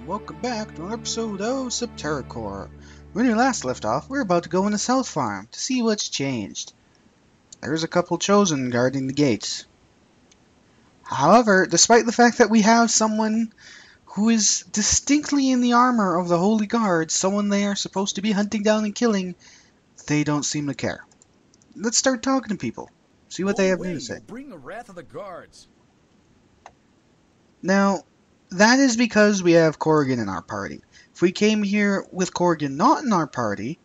welcome back to another episode of Septerra. When we last left off, we're about to go in the South Farm to see what's changed. There's a couple chosen guarding the gates. However, despite the fact that we have someone who is distinctly in the armor of the Holy Guard, someone they are supposed to be hunting down and killing, they don't seem to care. Let's start talking to people, see what they have new to say. Bring the wrath of the guards. Now, that is because we have Corrigan in our party. If we came here with Corrigan not in our party,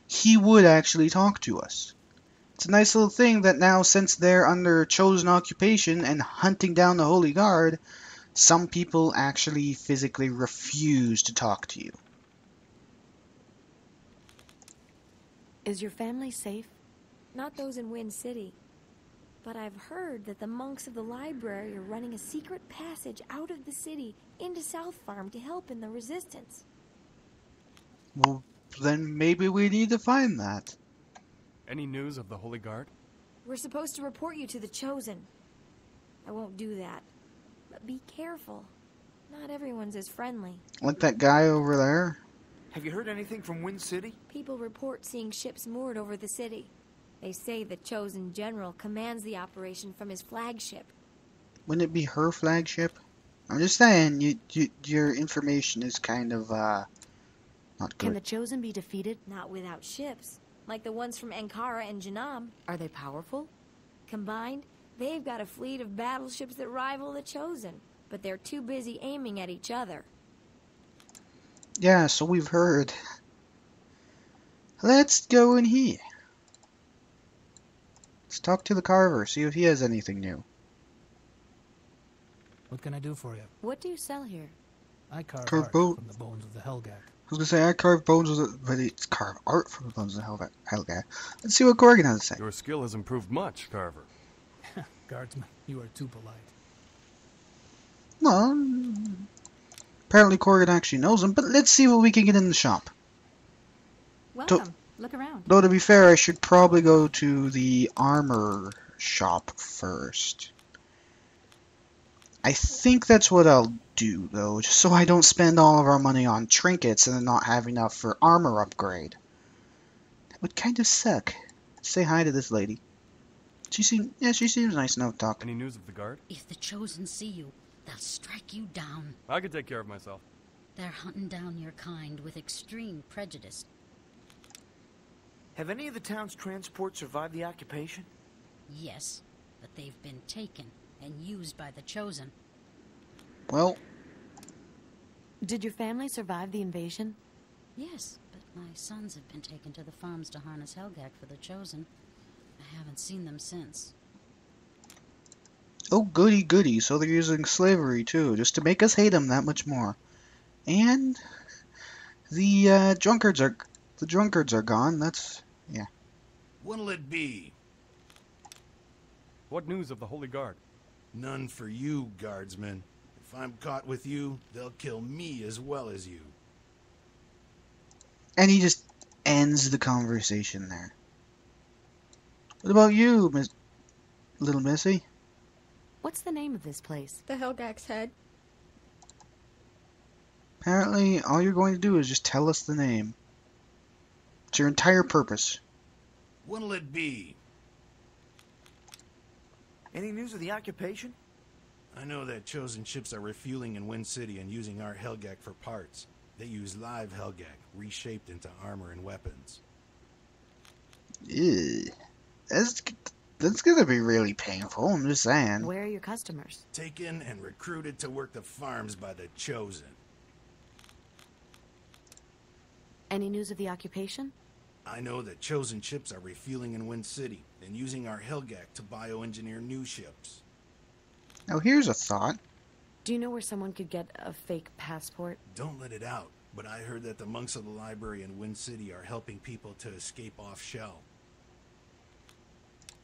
he would actually talk to us. It's a nice little thing that now, since they're under chosen occupation and hunting down the Holy Guard, some people actually physically refuse to talk to you. Is your family safe? Not those in Wind City. But I've heard that the monks of the library are running a secret passage out of the city into South Farm to help in the resistance. Well, then maybe we need to find that. Any news of the Holy Guard? We're supposed to report you to the Chosen. I won't do that. But be careful. Not everyone's as friendly. Like that guy over there? Have you heard anything from Wind City? People report seeing ships moored over the city. They say the Chosen General commands the operation from his flagship. Wouldn't it be her flagship? I'm just saying, your information is kind of, not good. Can the Chosen be defeated? Not without ships, like the ones from Ankara and Janam. Are they powerful? Combined, they've got a fleet of battleships that rival the Chosen, but they're too busy aiming at each other. Yeah, so we've heard. Let's go in here. Let's talk to the carver, see if he has anything new. What can I do for you? What do you sell here? I carve Carve art bone- from the bones of the Helgak. I was gonna say I carve bones with it, but it's carve art from the bones of the Hellguy. Let's see what Corrigan has to say. Your skill has improved much, Carver. Guardsman, you are too polite. Well, apparently Corrigan actually knows him, but let's see what we can get in the shop. Welcome. Look around. Though to be fair, I should probably go to the armor shop first. I think that's what I'll do, though, just so I don't spend all of our money on trinkets and then not have enough for armor upgrade. That would kind of suck. Say hi to this lady. She seems nice enough to talk to. Any news of the guard? If the Chosen see you, they'll strike you down. I can take care of myself. They're hunting down your kind with extreme prejudice. Have any of the town's transports survived the occupation? Yes, but they've been taken and used by the Chosen. Well, Did your family survive the invasion? Yes, but my sons have been taken to the farms to harness Helgak for the Chosen. I haven't seen them since. oh goody goody, so they're using slavery too, just to make us hate them that much more. And the drunkards are gone. That's, yeah. What'll it be? What news of the Holy Guard? None for you, guardsmen. If I'm caught with you, they'll kill me as well as you. And he just ends the conversation there. What about you, little Missy? What's the name of this place? The Helgak's head. Apparently, all you're going to do is just tell us the name. It's your entire purpose. What'll it be? Any news of the occupation? I know that chosen ships are refueling in Wind City and using our Helgak for parts. They use live Helgak, reshaped into armor and weapons. Ew. That's gonna be really painful, I'm just saying. Where are your customers? Taken and recruited to work the farms by the chosen. Any news of the occupation? I know that chosen ships are refueling in Wind City and using our Helgak to bioengineer new ships. Now here's a thought. Do you know where someone could get a fake passport? Don't let it out, but I heard that the monks of the library in Wind City are helping people to escape off Shell.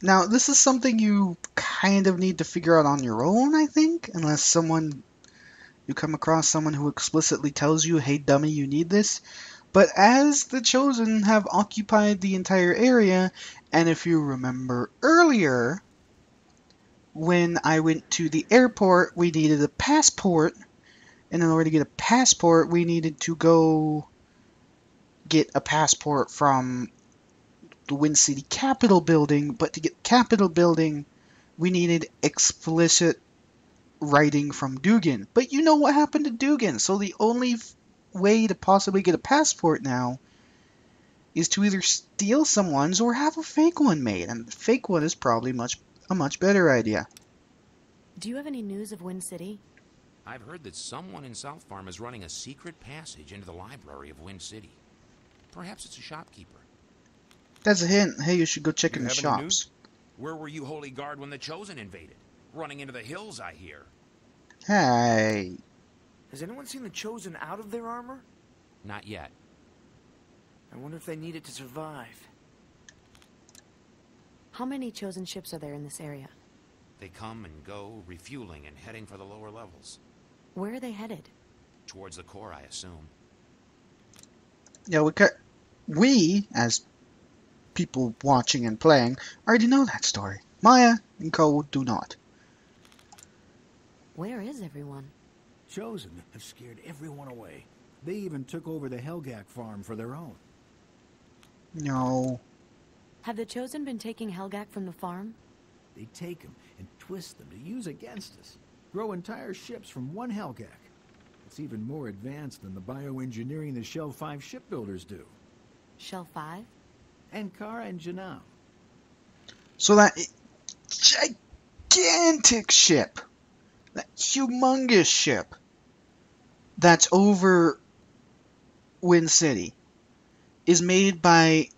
Now, this is something you kind of need to figure out on your own, I think, unless you come across someone who explicitly tells you, hey dummy, you need this. But as the Chosen have occupied the entire area, and if you remember earlier, when I went to the airport, we needed a passport And in order to get a passport, we needed to go get a passport from the Wind City Capitol building. But to get Capitol building, we needed explicit writing from Dugan. But you know what happened to Dugan, so the only way to possibly get a passport now is to either steal someone's or have a fake one made, and the fake one is probably a much better idea. Do you have any news of Wind City? I've heard that someone in South Farm is running a secret passage into the library of Wind City. Perhaps it's a shopkeeper. That's a hint. Hey, you should go check You in the have any shops. news? Where were you, Holy Guard, when the Chosen invaded? Running into the hills, I hear. Hey. Has anyone seen the Chosen out of their armor? Not yet. I wonder if they need it to survive. How many chosen ships are there in this area? They come and go, refueling and heading for the lower levels. Where are they headed? Towards the core, I assume. Yeah, we, as people watching and playing, already know that story. Maya and Co. do not. Where is everyone? Chosen have scared everyone away. They even took over the Helgak farm for their own. No. Have the Chosen been taking Helgak from the farm? They take them and twist them to use against us. Grow entire ships from one Helgak. It's even more advanced than the bioengineering the Shell 5 shipbuilders do. Shell 5? Ankara and Janam. So that gigantic ship, that humongous ship, that's over Wind City, is made by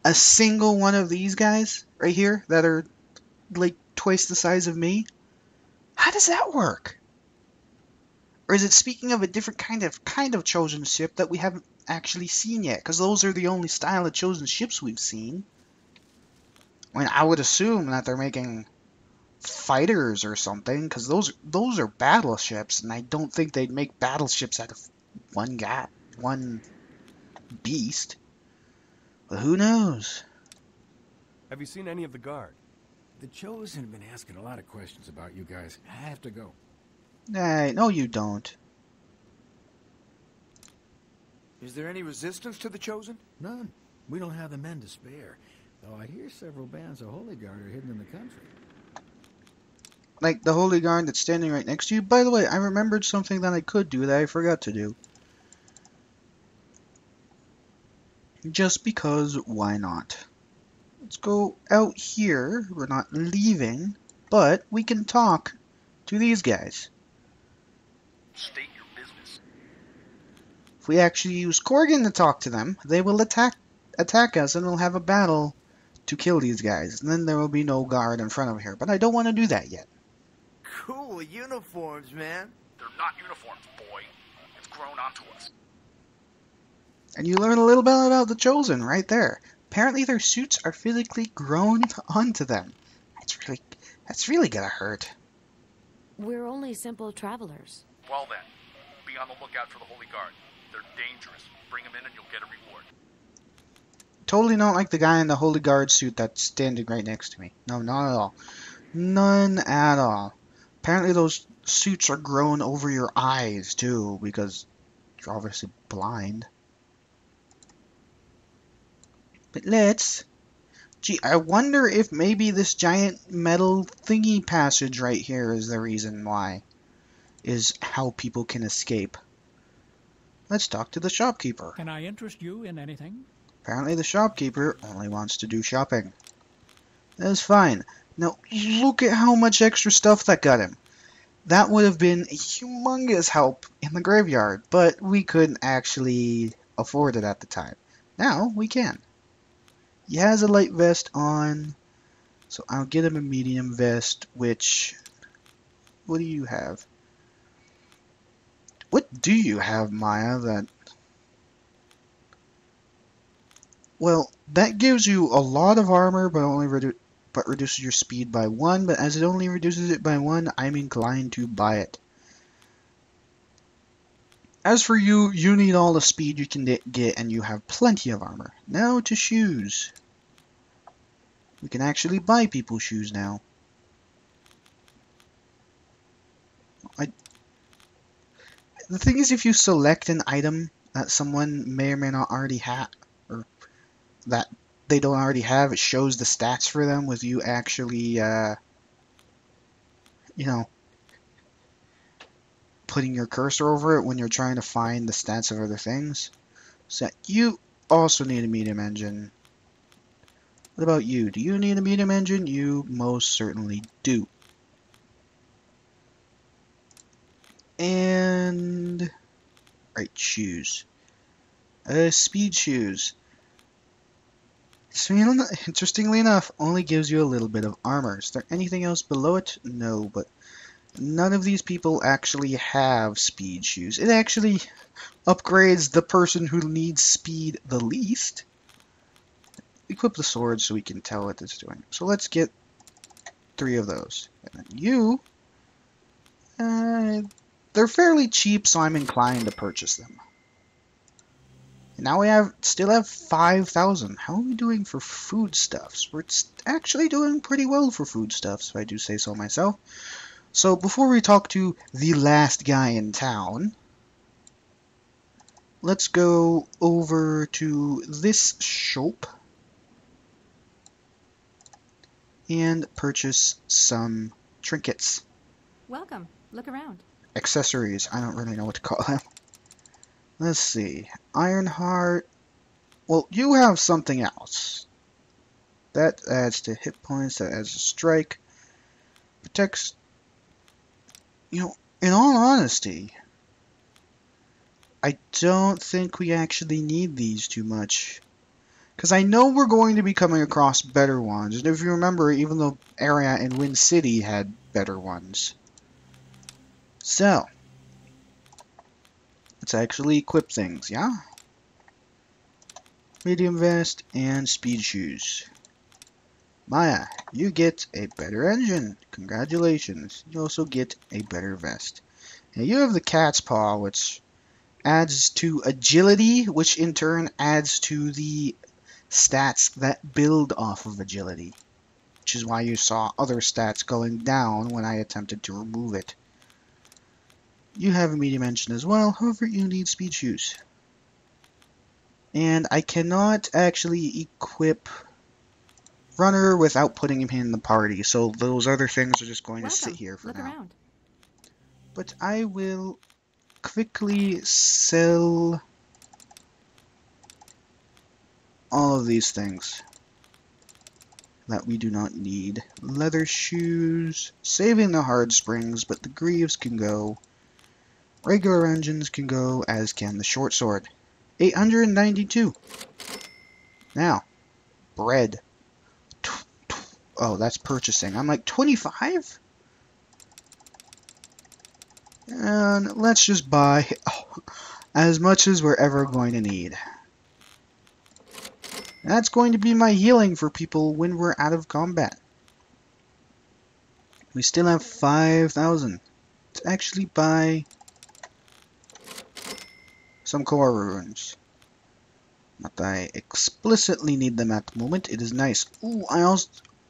a single one of these guys right here that are like twice the size of me? How does that work? Or is it speaking of a different kind of chosen ship that we haven't actually seen yet? Because those are the only style of chosen ships we've seen. I mean, I would assume that they're making fighters or something, because those are battleships, and I don't think they'd make battleships out of one beast. But who knows? Have you seen any of the guard? The Chosen have been asking a lot of questions about you guys. I have to go. Hey, no you don't. Is there any resistance to the Chosen? None. We don't have the men to spare. Though I hear several bands of Holy Guard are hidden in the country. Like the Holy Guard that's standing right next to you. By the way, I remembered something that I could do that I forgot to do. Just because, why not? Let's go out here. We're not leaving, but we can talk to these guys. State your business. If we actually use Corgan to talk to them, they will attack us, and we'll have a battle to kill these guys. And then there will be no guard in front of here. But I don't want to do that yet. Cool uniforms, man. They're not uniforms, boy. It's grown onto us. And you learn a little bit about the Chosen right there. Apparently their suits are physically grown onto them. That's really gonna hurt. We're only simple travelers. Well then, be on the lookout for the Holy Guard. They're dangerous. Bring them in and you'll get a reward. Totally not like the guy in the Holy Guard suit that's standing right next to me. No, not at all. None at all. Apparently those suits are grown over your eyes too, because you're obviously blind. But let's... Gee, I wonder if maybe this giant metal thingy passage right here is the reason why. Is how people can escape. Let's talk to the shopkeeper. Can I interest you in anything? Apparently the shopkeeper only wants to do shopping. That's fine. Now, look at how much extra stuff that got him. That would have been a humongous help in the graveyard, but we couldn't actually afford it at the time. Now, we can. He has a light vest on, so I'll get him a medium vest, which... What do you have? What do you have, Maya, that... Well, that gives you a lot of armor, but only reduces your speed by 1, but as it only reduces it by 1, I'm inclined to buy it. As for you, you need all the speed you can get, and you have plenty of armor. Now to shoes. We can actually buy people shoes now. The thing is, if you select an item that someone may or may not already have, or that they don't already have, it shows the stats for them with you actually, you know, putting your cursor over it when you're trying to find the stats of other things. So you also need a medium engine. What about you? Do you need a medium engine? You most certainly do. And right, shoes. Speed shoes. So, you know, interestingly enough, only gives you a little bit of armor. Is there anything else below it? No, but none of these people actually have speed shoes. It actually upgrades the person who needs speed the least. Equip the sword so we can tell what it's doing. So let's get 3 of those. And then you, they're fairly cheap, so I'm inclined to purchase them. And now we still have 5,000. How are we doing for foodstuffs? We're actually doing pretty well for foodstuffs, if I do say so myself. So before we talk to the last guy in town, let's go over to this shop and purchase some trinkets. Welcome. Look around. Accessories. I don't really know what to call them. Let's see. Ironheart. Well, you have something else. That adds to hit points. That adds to strike. Protects. You know, in all honesty, I don't think we actually need these too much. Because I know we're going to be coming across better ones. And if you remember, even the area in Wind City had better ones. So, let's actually equip things, yeah? Medium vest and speed shoes. Maya, you get a better engine. Congratulations. You also get a better vest. Now you have the cat's paw, which adds to agility, which in turn adds to the stats that build off of agility, which is why you saw other stats going down when I attempted to remove it. You have a medium engine as well, however you need speed shoes. And I cannot actually equip Runner without putting him in the party, so those other things are just going to sit here for now. Around. But I will quickly sell all of these things that we do not need. Leather shoes, saving the hard springs, but the greaves can go. Regular engines can go, as can the short sword. 892. Now, bread. Oh, that's purchasing. I'm like, 25? And let's just buy as much as we're ever going to need. That's going to be my healing for people when we're out of combat. We still have 5,000. Let's actually buy some core runes. Not that I explicitly need them at the moment. It is nice. Ooh, I also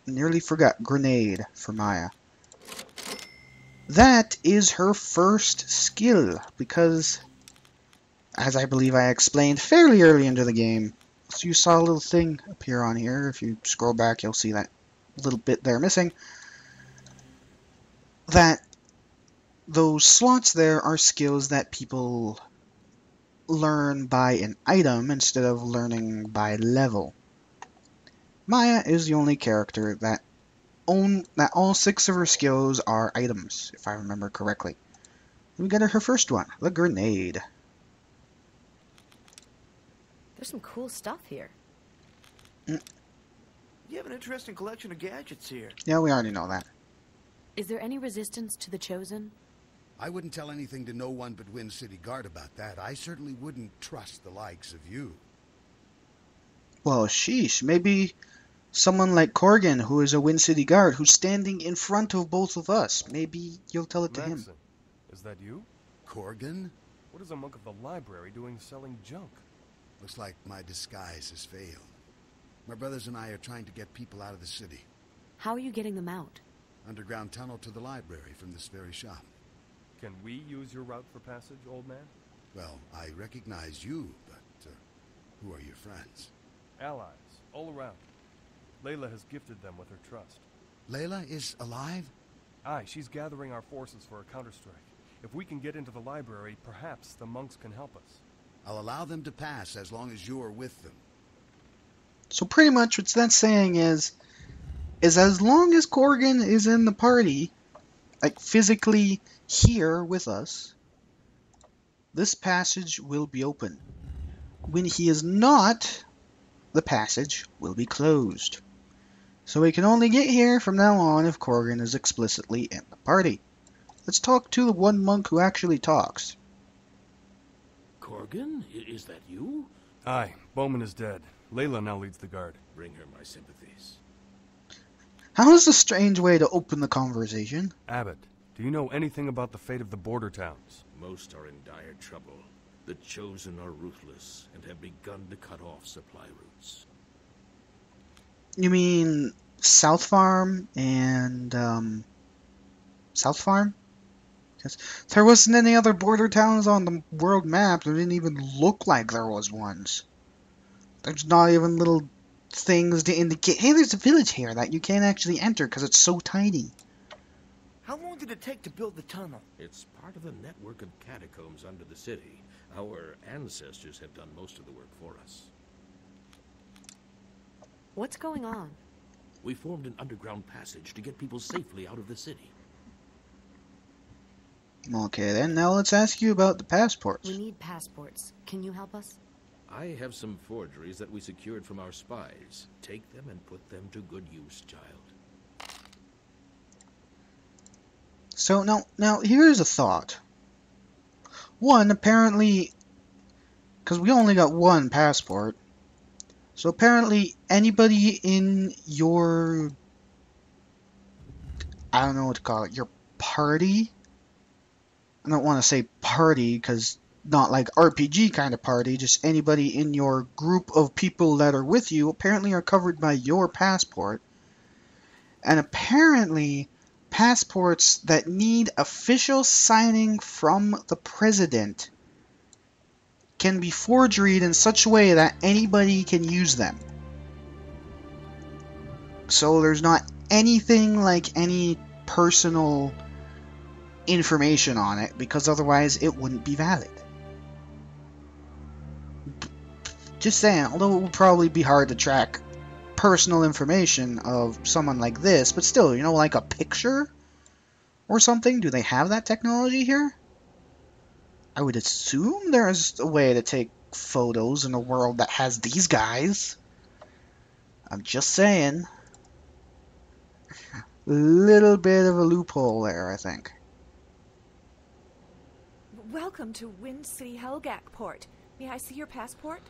nearly forgot grenade for Maya. That is her first skill, because, as I believe I explained fairly early into the game, so you saw a little thing appear on here. If you scroll back, you'll see that little bit there missing. That those slots there are skills that people learn by an item instead of learning by level. Maya is the only character that all 6 of her skills are items, if I remember correctly. We got her first one, the grenade. There's some cool stuff here. You have an interesting collection of gadgets here. Yeah, we already know that. Is there any resistance to the Chosen? I wouldn't tell anything to no one but Wind City Guard about that. I certainly wouldn't trust the likes of you. Well, sheesh, maybe someone like Corgan, who is a Wind City Guard, who's standing in front of both of us. Maybe you'll tell it to him. Is that you? Corgan? What is a monk of the library doing selling junk? Looks like my disguise has failed. My brothers and I are trying to get people out of the city. How are you getting them out? Underground tunnel to the library from this very shop. Can we use your route for passage, old man? Well, I recognize you, but who are your friends? Allies, all around. Layla has gifted them with her trust. Layla is alive? Aye, she's gathering our forces for a counterstrike. If we can get into the library, perhaps the monks can help us. I'll allow them to pass as long as you're with them. So pretty much what that's saying is as long as Corgan is in the party, like physically here with us, this passage will be open. When he is not, the passage will be closed. So we can only get here from now on if Corgan is explicitly in the party. Let's talk to the one monk who actually talks. Corgan? Is that you? Aye, Bowman is dead. Layla now leads the guard. Bring her my sympathies. How is a strange way to open the conversation? Abbott, do you know anything about the fate of the border towns? Most are in dire trouble. The Chosen are ruthless and have begun to cut off supply routes. You mean South Farm and, South Farm? Because there wasn't any other border towns on the world map. There didn't even look like there was ones. There's not even little things to indicate, hey, there's a village here that you can't actually enter because it's so tiny. How long did it take to build the tunnel? It's part of the network of catacombs under the city. Our ancestors have done most of the work for us. What's going on? We formed an underground passage to get people safely out of the city. Okay, then now let's ask you about the passports. We need passports. Can you help us? I have some forgeries that we secured from our spies. Take them and put them to good use, child. So now here's a thought. One, apparently, because we only got one passport, so apparently anybody in your, I don't know what to call it, your party? I don't want to say party because not like RPG kind of party, just anybody in your group of people that are with you apparently are covered by your passport. And apparently passports that need official signing from the president can be forged in such a way that anybody can use them. So there's not anything like any personal information on it, because otherwise it wouldn't be valid. Just saying, although it would probably be hard to track personal information of someone like this, but still, you know, like a picture or something? Do they have that technology here? I would assume there's a way to take photos in a world that has these guys. I'm just saying. Little bit of a loophole there, I think. Welcome to Wind City Helgak Port. May I see your passport?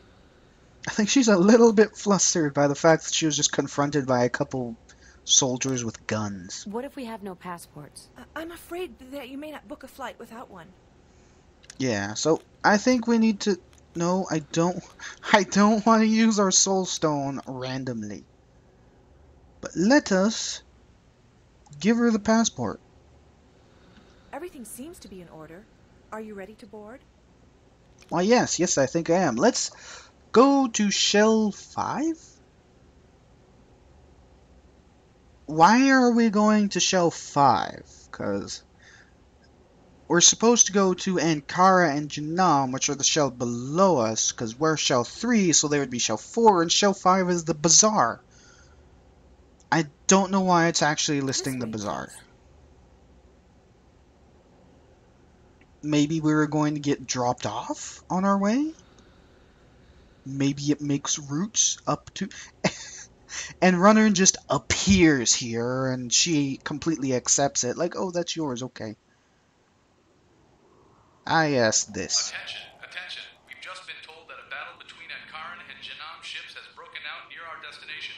I think she's a little bit flustered by the fact that she was just confronted by a couple soldiers with guns. What if we have no passports? I'm afraid that you may not book a flight without one. Yeah, so I think we need to... No, I don't want to use our soul stone randomly. But let us give her the passport. Everything seems to be in order. Are you ready to board? Why, yes, I think I am. Let's go to Shell 5? Why are we going to Shell 5? Because we're supposed to go to Ankara and Janam, which are the shell below us, because we're Shell 3, so they would be Shell 4, and Shell 5 is the bazaar. I don't know why it's actually listing the bazaar. Maybe we were going to get dropped off on our way? Maybe it makes routes up to... And Runner just appears here, and she completely accepts it. Like, oh, that's yours, okay. Yes, this. Attention. We've just been told that a battle between Ankaran and Janam ships has broken out near our destination.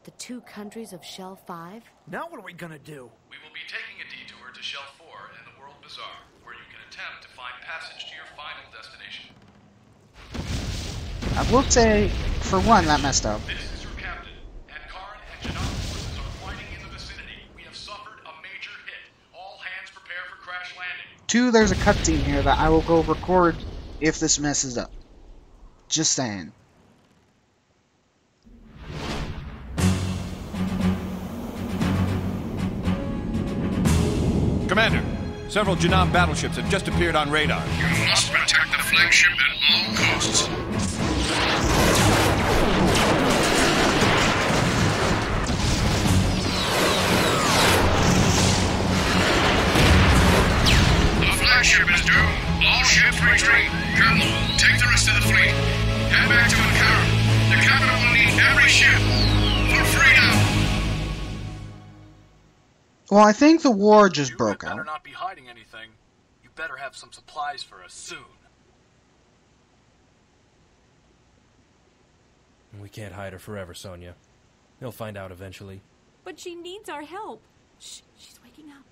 The two countries of Shell 5? Now what are we gonna do? We will be taking a detour to Shell 4 and the World Bazaar, where you can attempt to find passage to your final destination. I will say, for one, that messed up. This is your captain. Ankaran and Janam forces are fighting in the vicinity. We have suffered a major hit. All hands prepare for crash landing. 2, there's a cutscene here that I will go record if this messes up. Just saying. Commander, several Janam battleships have just appeared on radar. You must protect the flagship at all costs. The flagship is doomed. All ships retreat. Colonel, take the rest of the fleet. Head back to Ankara. The capital will need every ship. For freedom! Well, I think the war just broke better out. not be hiding anything. You better have some supplies for us soon. We can't hide her forever, Sonia. They'll find out eventually. But she needs our help. Shh, she's waking up.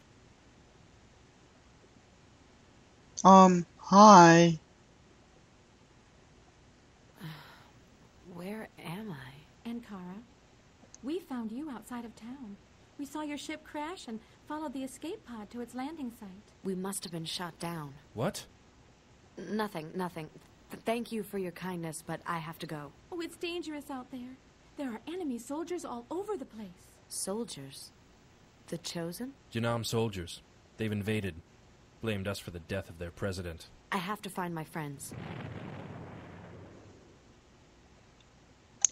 Hi. Where am I? Ankara, we found you outside of town. We saw your ship crash and followed the escape pod to its landing site. We must have been shot down. What? Nothing. Thank you for your kindness, but I have to go. Oh, it's dangerous out there. There are enemy soldiers all over the place. Soldiers? The Chosen? Janam soldiers. They've invaded. Blamed us for the death of their president. I have to find my friends.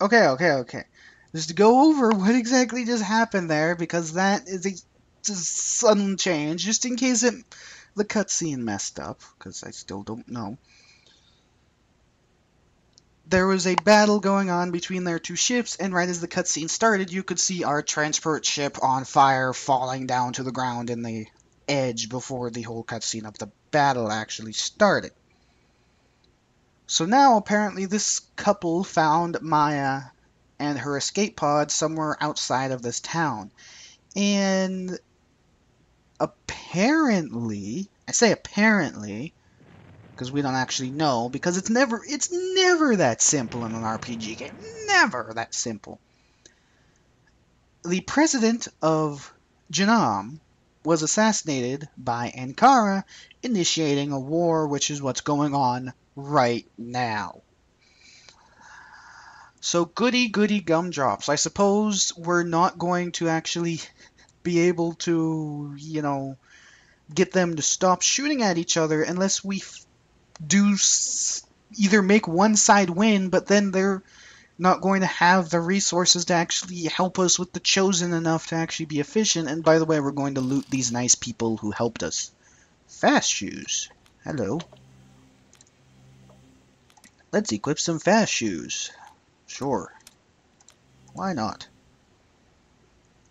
Okay. Just to go over what exactly just happened there, because that is a sudden change, just in case the cutscene messed up, because I still don't know. There was a battle going on between their two ships, and right as the cutscene started, you could see our transport ship on fire falling down to the ground in the edge before the whole cutscene of the battle actually started. So now, apparently, this couple found Maya and her escape pod somewhere outside of this town. And apparently, I say apparently, because we don't actually know, because it's never that simple in an RPG game. Never that simple. The president of Janam was assassinated by Ankara, initiating a war, which is what's going on right now. So goody gumdrops. I suppose we're not going to actually be able to, get them to stop shooting at each other unless we either make one side win, but then they're not going to have the resources to actually help us with the Chosen enough to actually be efficient. And by the way, we're going to loot these nice people who helped us. Fast shoes. Hello. Let's equip some fast shoes. Sure. Why not?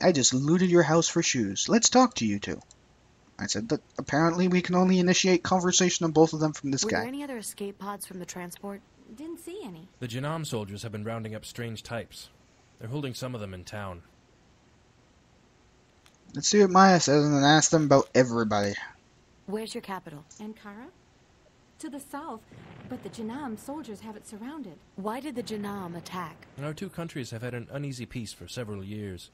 I just looted your house for shoes. Let's talk to you two. I said that apparently we can only initiate conversation on both of them from this guy. Were there any other escape pods from the transport? Didn't see any. The Janam soldiers have been rounding up strange types. They're holding some of them in town. Let's see what Maya says and then ask them about everybody. Where's your capital? Ankara? To the south, but the Janam soldiers have it surrounded. Why did the Janam attack? Our two countries have had an uneasy peace for several years.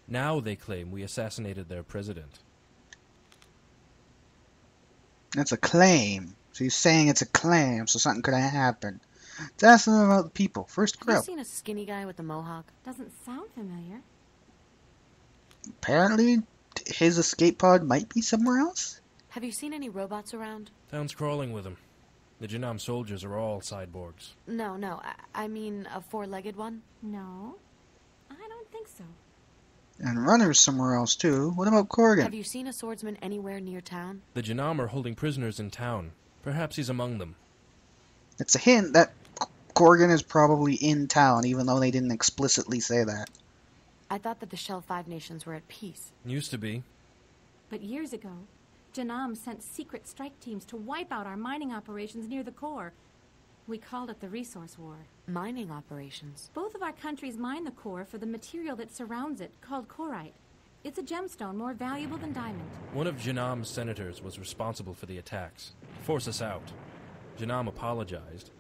Now they claim we assassinated their president. That's a claim. So you're saying it's a claim, so something could have happened. Let's ask them about the people. First Have group. you seen a skinny guy with a mohawk? Doesn't sound familiar. Apparently, his escape pod might be somewhere else. Have you seen any robots around? Town's crawling with them. The Janam soldiers are all cyborgs. No. I mean a four-legged one? No, I don't think so. And runners somewhere else, too. What about Corrigan? Have you seen a swordsman anywhere near town? The Janam are holding prisoners in town. Perhaps he's among them. It's a hint that Corrigan is probably in town, even though they didn't explicitly say that. I thought that the Shell 5 nations were at peace. Used to be. But years ago, Janam sent secret strike teams to wipe out our mining operations near the core. We called it the Resource War. Mining operations? Both of our countries mine the core for the material that surrounds it, called corite. It's a gemstone more valuable than diamond. One of Janam's senators was responsible for the attacks. To force us out. Janam apologized,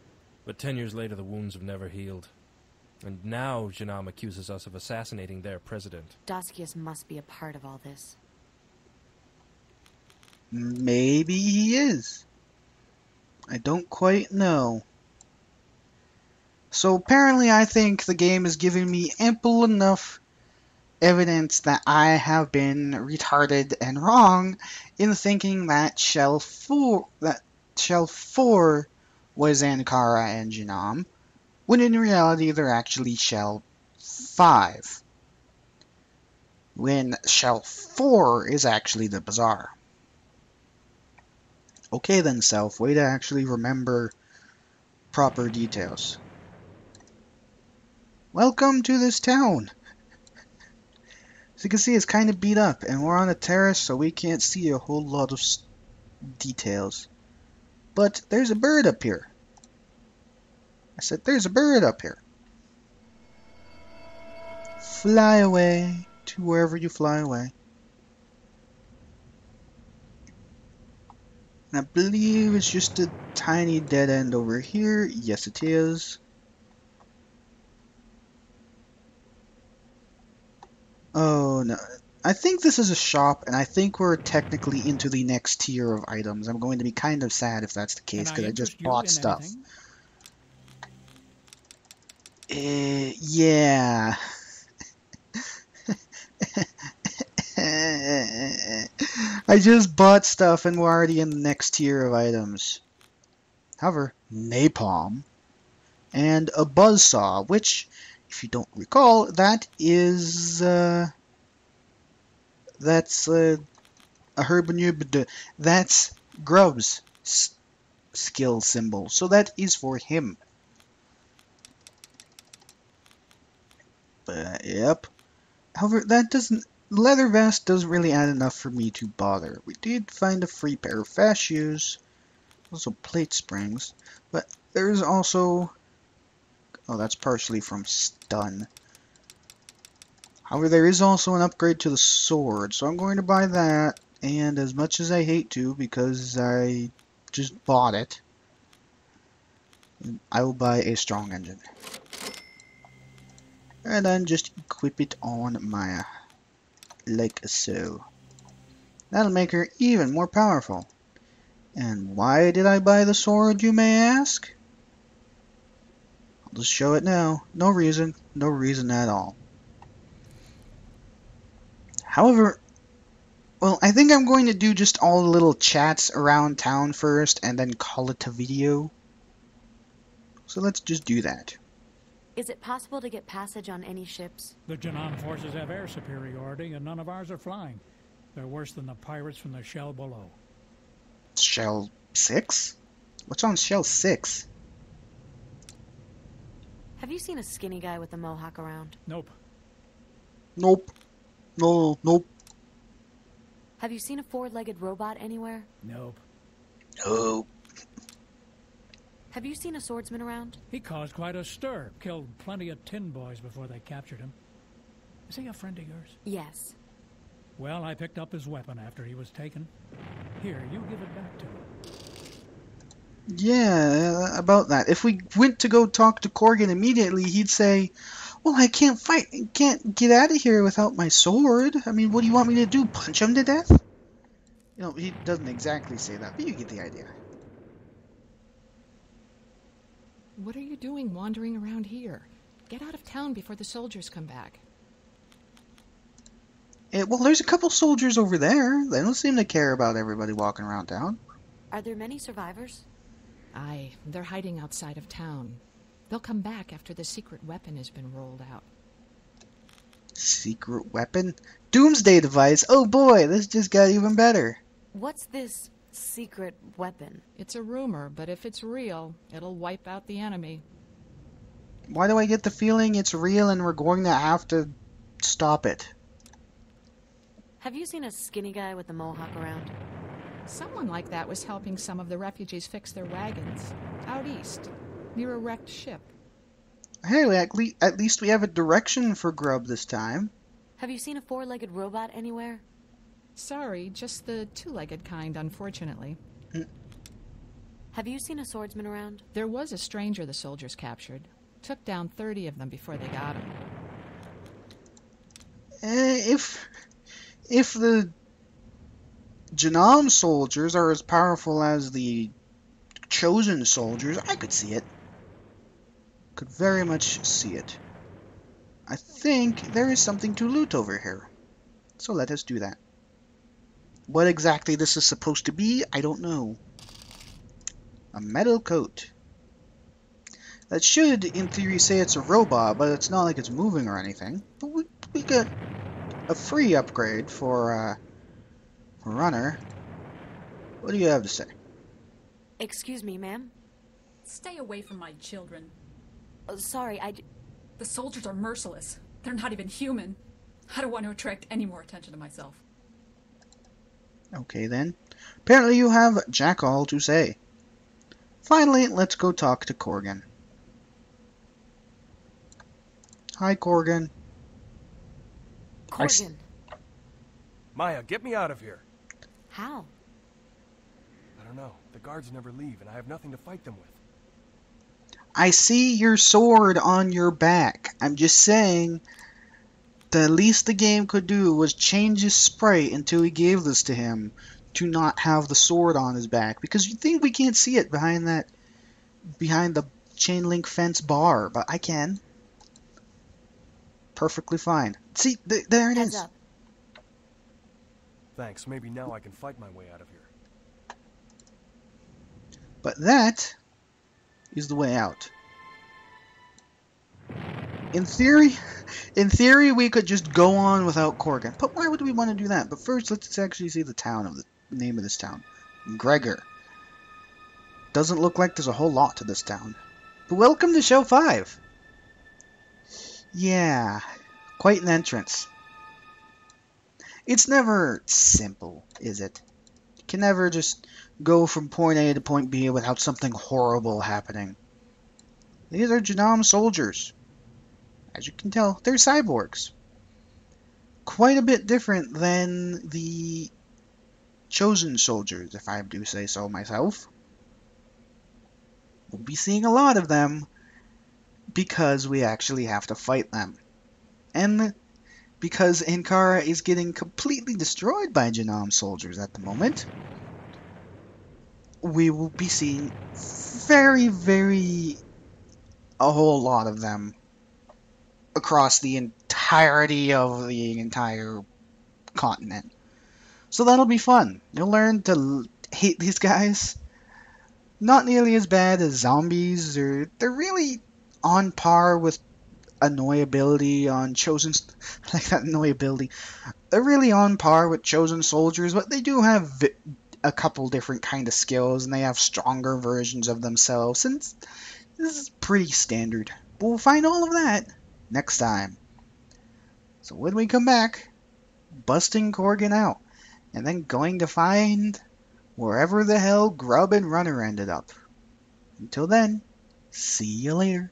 but 10 years later the wounds have never healed. And now Janam accuses us of assassinating their president. Daskius must be a part of all this. Maybe he is. I don't quite know. So apparently I think the game is giving me ample enough evidence that I have been retarded and wrong in thinking that Shell 4 was Ankara and Genome, when in reality they're actually Shell 5. When Shell 4 is actually the Bazaar. Okay then, Self, way to actually remember proper details. Welcome to this town. As you can see, it's kind of beat up, and we're on a terrace, so we can't see a whole lot of details. But there's a bird up here. I said there's a bird up here. Fly away to wherever you fly away. And I believe it's just a tiny dead end over here. Yes, it is. Oh no, I think this is a shop, and I think we're technically into the next tier of items. I'm going to be kind of sad if that's the case, because I just bought stuff. Yeah. I just bought stuff, and we're already in the next tier of items. However, napalm and a buzzsaw, which, if you don't recall, that is that's a herb. That's Grub's skill symbol, so that is for him. But yep. However, that doesn't. Leather vest doesn't really add enough for me to bother. We did find a free pair of fast shoes, also plate springs, but there's also. Oh, that's partially from stun. However, there is also an upgrade to the sword, so I'm going to buy that. And as much as I hate to, because I just bought it, I will buy a strong engine. And then just equip it on my, like so. That'll make her even more powerful. And why did I buy the sword, you may ask? I'll just show it now. No reason at all. However, well, I think I'm going to do just all the little chats around town first and then call it a video. So let's just do that. Is it possible to get passage on any ships? The Genome forces have air superiority, and none of ours are flying. They're worse than the pirates from the shell below. Shell 6? What's on Shell 6? Have you seen a skinny guy with a mohawk around? Nope. Nope. No, nope. Have you seen a four-legged robot anywhere? Nope. Nope. Have you seen a swordsman around? He caused quite a stir. Killed plenty of tin boys before they captured him. Is he a friend of yours? Yes. Well, I picked up his weapon after he was taken. Here, you give it back to him. Yeah, about that. If we went to go talk to Corgan immediately, he'd say, well, I can't fight. I can't get out of here without my sword. I mean, what do you want me to do? Punch him to death? You know, he doesn't exactly say that, but you get the idea. What are you doing wandering around here? Get out of town before the soldiers come back. Well, there's a couple soldiers over there. They don't seem to care about everybody walking around town. Are there many survivors? Aye, they're hiding outside of town. They'll come back after the secret weapon has been rolled out. Secret weapon? Doomsday device? Oh boy, this just got even better. What's this secret weapon? It's a rumor, but if it's real, it'll wipe out the enemy. Why do I get the feeling it's real and we're going to have to stop it? Have you seen a skinny guy with a mohawk around? Someone like that was helping some of the refugees fix their wagons. Out east, near a wrecked ship. Hey, at least we have a direction for Grub this time. Have you seen a four-legged robot anywhere? Sorry, just the two-legged kind, unfortunately. Have you seen a swordsman around? There was a stranger the soldiers captured. Took down 30 of them before they got him. If the Genome soldiers are as powerful as the chosen soldiers, I could see it. Could very much see it. I think there is something to loot over here. So let us do that. What exactly this is supposed to be, I don't know. A metal coat. That should, in theory, say it's a robot, but it's not like it's moving or anything. But we got a free upgrade for runner. What do you have to say? Excuse me, ma'am? Stay away from my children. Sorry, The soldiers are merciless. They're not even human. I don't want to attract any more attention to myself. Okay then. Apparently you have jack all to say. Finally, let's go talk to Corgan. Hi, Corgan. Corgan. Maya, get me out of here. How? I don't know. The guards never leave, and I have nothing to fight them with. I see your sword on your back. I'm just saying, the least the game could do was change his sprite until we gave this to him to not have the sword on his back. Because you think we can't see it behind the chain link fence bar, but I can. Perfectly fine. See, there it is. Up. Thanks. Maybe now I can fight my way out of here. But that is the way out. In theory, we could just go on without Corgan. But why would we want to do that? But first, let's actually see the name of this town. Gregor. Doesn't look like there's a whole lot to this town. But welcome to Show 5. Yeah, quite an entrance. It's never simple, is it? You can never just go from point A to point B without something horrible happening. These are Genome soldiers. As you can tell, they're cyborgs. Quite a bit different than the chosen soldiers, if I do say so myself. We'll be seeing a lot of them because we actually have to fight them. And because Ankara is getting completely destroyed by Genome soldiers at the moment, we will be seeing a whole lot of them across the entirety of the entire continent. So that'll be fun. You'll learn to hate these guys. Not nearly as bad as zombies. They're really on par with annoyability on chosen... like that annoyability. They're really on par with chosen soldiers, but they do have a couple different kind of skills, and they have stronger versions of themselves, and this is pretty standard. But we'll find all of that next time. So when we come back, busting Corgan out, and then going to find wherever the hell Grub and Runner ended up. Until then, see you later.